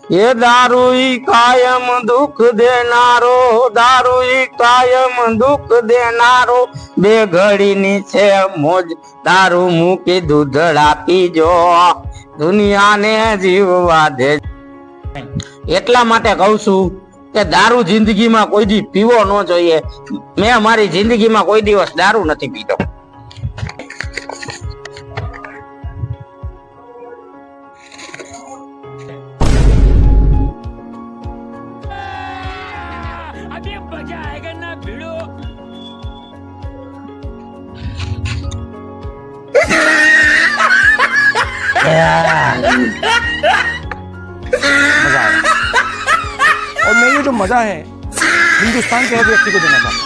ये दारू ही कायम दुख देनारो, दारू ही कायम दुख देनारो, बे घड़ी नी छे मोज, दारू मूकी दूधड़ा पीजो, दुनिया ने जीववा दे। એટલા માટે કહું છું કે દારૂ જિંદગીમાં કોઈ દી પીવો ન જોઈએ। મેં મારી જિંદગીમાં કોઈ દિવસ દારૂ નથી પીતો। अभी मजा आएगा ना भिड़ो। मजा आया और मैं ये जो मजा है हिंदुस्तान के हर व्यक्ति को देना चाहता हूँ।